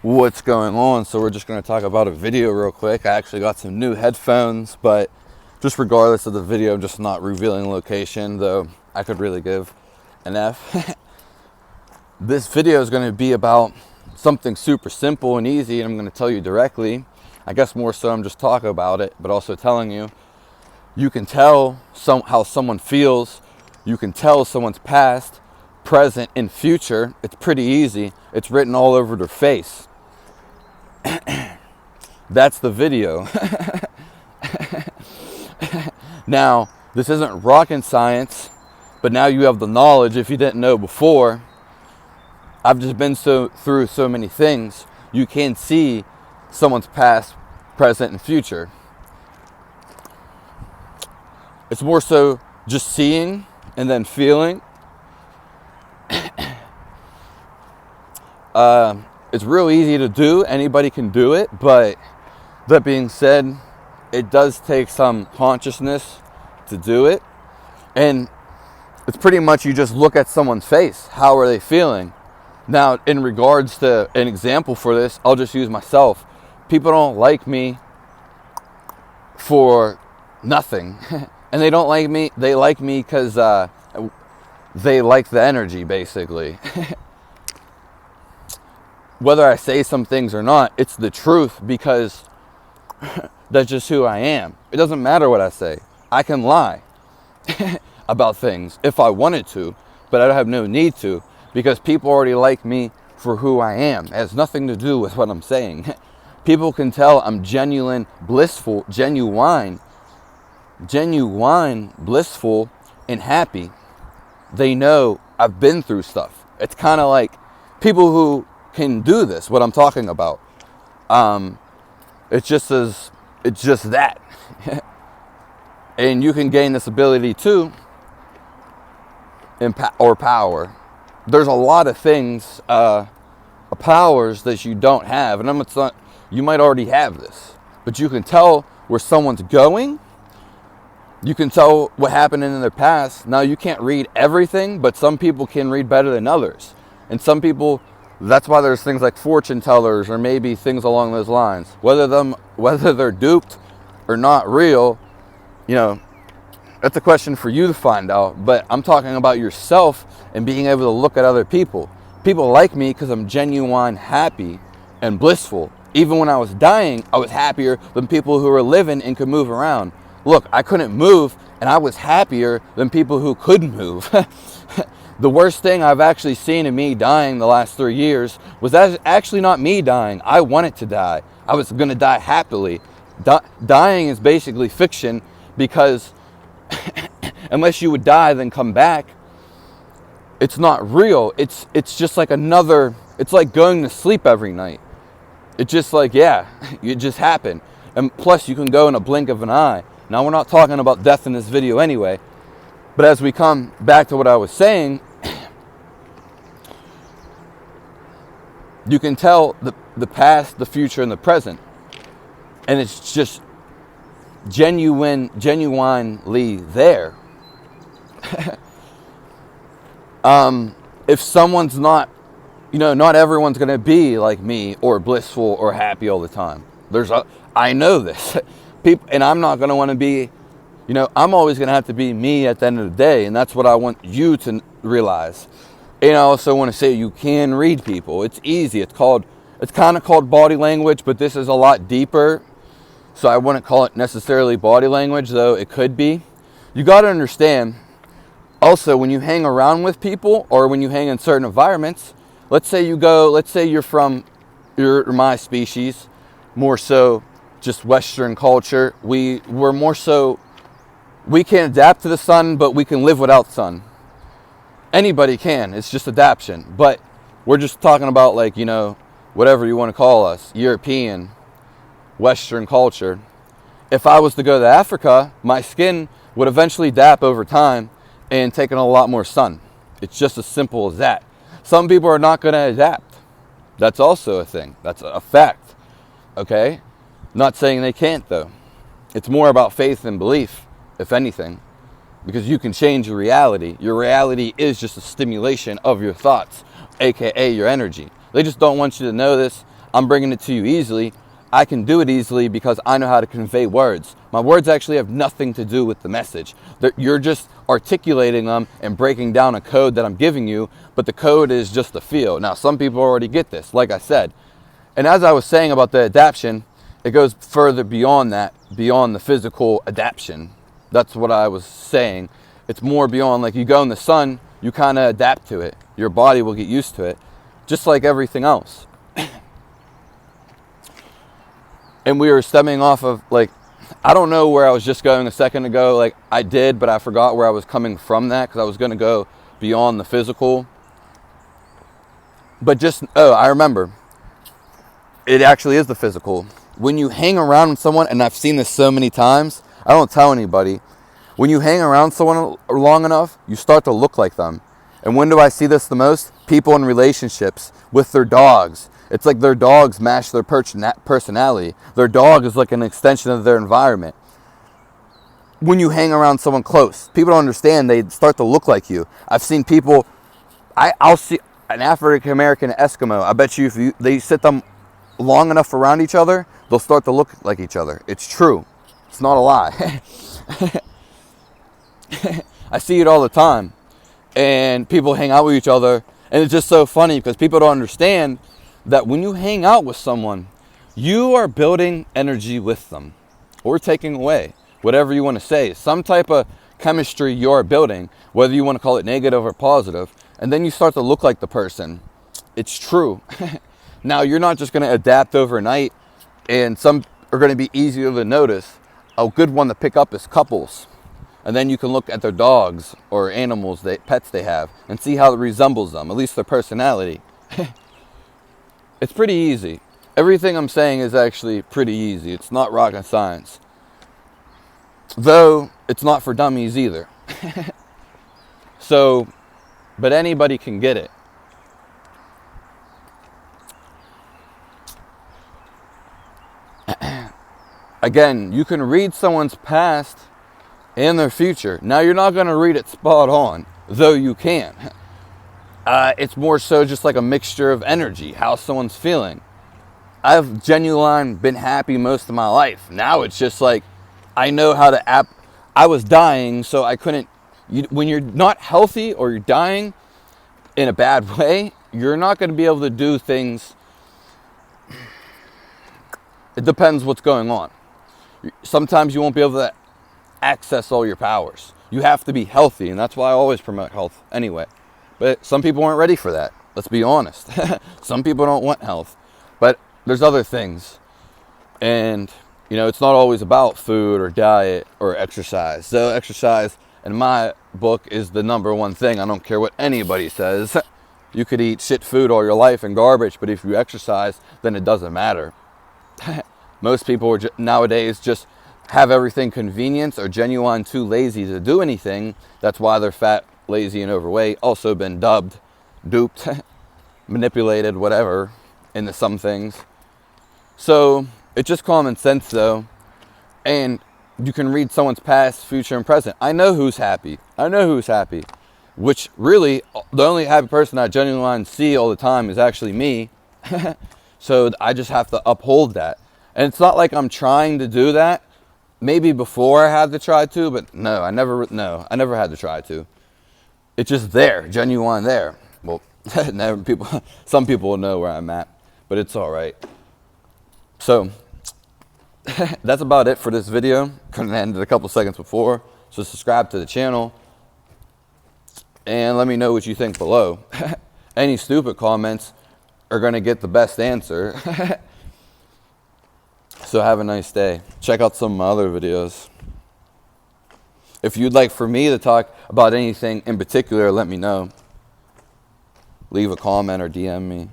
what's going on. So we're just going to talk about a video real quick. I actually got some new headphones, but just regardless of the video, I'm just not revealing location, though I could really give an F. This video is going to be about something super simple and easy, and I'm going to tell you directly. I guess more so I'm just talking about it, but also telling you. You can tell how someone feels. You can tell someone's past, present, and future. It's pretty easy. It's written all over their face. That's the video. Now, this isn't rocket science, but now you have the knowledge if you didn't know before. I've just been through so many things. You can see someone's past, present, and future. It's more so just seeing and then feeling. It's real easy to do. Anybody can do it. But that being said, it does take some consciousness to do it. And it's pretty much you just look at someone's face. How are they feeling? Now, in regards to an example for this, I'll just use myself. People don't like me for nothing. And they don't like me. They like me because they like the energy, basically. Whether I say some things or not, it's the truth, because that's just who I am. It doesn't matter what I say. I can lie about things if I wanted to, but I have no need to, because people already like me for who I am. It has nothing to do with what I'm saying. People can tell I'm genuine, blissful, genuine, blissful, and happy. They know I've been through stuff. It's kind of like people who can do this, what I'm talking about. It's just that. And you can gain this ability too, or power. There's a lot of things, powers that you don't have, and it's not. You might already have this, but you can tell where someone's going. You can tell what happened in their past. Now, you can't read everything, but some people can read better than others. And some people, that's why there's things like fortune tellers or maybe things along those lines. Whether they're duped or not real, that's a question for you to find out. But I'm talking about yourself and being able to look at other people. People like me because I'm genuine, happy, and blissful. Even when I was dying, I was happier than people who were living and could move around. Look, I couldn't move, and I was happier than people who could move. The worst thing I've actually seen in me dying the last 3 years was actually not me dying. I wanted to die. I was going to die happily. Dying is basically fiction, because unless you would die then come back, it's not real. It's just like it's like going to sleep every night. It's just like, it just happened. And plus, you can go in a blink of an eye. Now, we're not talking about death in this video anyway, but as we come back to what I was saying, you can tell the past, the future, and the present, and it's just genuinely there. If someone's not, not everyone's going to be like me or blissful or happy all the time. I know this. And I'm not going to want to be, I'm always going to have to be me at the end of the day. And that's what I want you to realize. And I also want to say you can read people. It's easy. It's kind of called body language, but this is a lot deeper. So I wouldn't call it necessarily body language, though it could be. You got to understand, also, when you hang around with people or when you hang in certain environments, let's say you're my species, more so just Western culture. We can adapt to the sun, but we can live without sun. Anybody can. It's just adaptation. But we're just talking about, like, whatever you want to call us, European, Western culture. If I was to go to Africa, my skin would eventually adapt over time and take in a lot more sun. It's just as simple as that. Some people are not going to adapt. That's also a thing. That's a fact. Okay? Not saying they can't, though. It's more about faith and belief, if anything, because you can change your reality. Your reality is just a stimulation of your thoughts, aka your energy. They just don't want you to know this. I'm bringing it to you easily. I can do it easily because I know how to convey words. My words actually have nothing to do with the message. You're just articulating them and breaking down a code that I'm giving you, but the code is just the feel. Now, some people already get this, like I said. And as I was saying about the adaptation, it goes further beyond that, beyond the physical adaptation. That's what I was saying. It's more beyond, like, you go in the sun, you kind of adapt to it. Your body will get used to it, just like everything else. And we were stemming off of, like, I don't know where I was just going a second ago. Like, I did, but I forgot where I was coming from that, because I was going to go beyond the physical. But I remember. It actually is the physical. When you hang around with someone, and I've seen this so many times, I don't tell anybody. When you hang around someone long enough, you start to look like them. And when do I see this the most? People in relationships with their dogs. It's like their dogs match their personality. Their dog is like an extension of their environment. When you hang around someone close, people don't understand. They start to look like you. I've seen people, I'll see an African American Eskimo. I bet you if they sit them long enough around each other, they'll start to look like each other. It's true. It's not a lie. I see it all the time. And people hang out with each other. And it's just so funny because people don't understand that when you hang out with someone, you are building energy with them or taking away, whatever you want to say. Some type of chemistry you're building, whether you want to call it negative or positive, and then you start to look like the person. It's true. Now, you're not just going to adapt overnight, and some are going to be easier to notice. A good one to pick up is couples. And then you can look at their dogs or animals, pets they have, and see how it resembles them, at least their personality. It's pretty easy. Everything I'm saying is actually pretty easy. It's not rocket science. Though, it's not for dummies either. So, but anybody can get it. Again, you can read someone's past and their future. Now, you're not going to read it spot on, though you can. It's more so just like a mixture of energy, how someone's feeling. I've genuinely been happy most of my life. Now it's just like, I know how to I was dying, so I couldn't. When you're not healthy or you're dying in a bad way, you're not going to be able to do things. It depends what's going on. Sometimes you won't be able to access all your powers. You have to be healthy, and that's why I always promote health anyway. But some people aren't ready for that. Let's be honest. Some people don't want health. But there's other things. And, it's not always about food or diet or exercise. So exercise, in my book, is the number one thing. I don't care what anybody says. You could eat shit food all your life and garbage, but if you exercise, then it doesn't matter. Most people are nowadays just have everything convenience or genuine too lazy to do anything. That's why they're fat, lazy, and overweight. Also been duped, manipulated, whatever, into some things. So it's just common sense, though. And you can read someone's past, future, and present. I know who's happy. Which really, the only happy person I genuinely see all the time is actually me. So I just have to uphold that. And it's not like I'm trying to do that. Maybe before I had to try to, but no, I never had to try to. It's just there, genuine there. Well, some people will know where I'm at, but it's all right. So that's about it for this video. Couldn't have ended a couple seconds before. So subscribe to the channel and let me know what you think below. Any stupid comments are going to get the best answer. So have a nice day. Check out some of my other videos. If you'd like for me to talk about anything in particular, let me know. Leave a comment or DM me.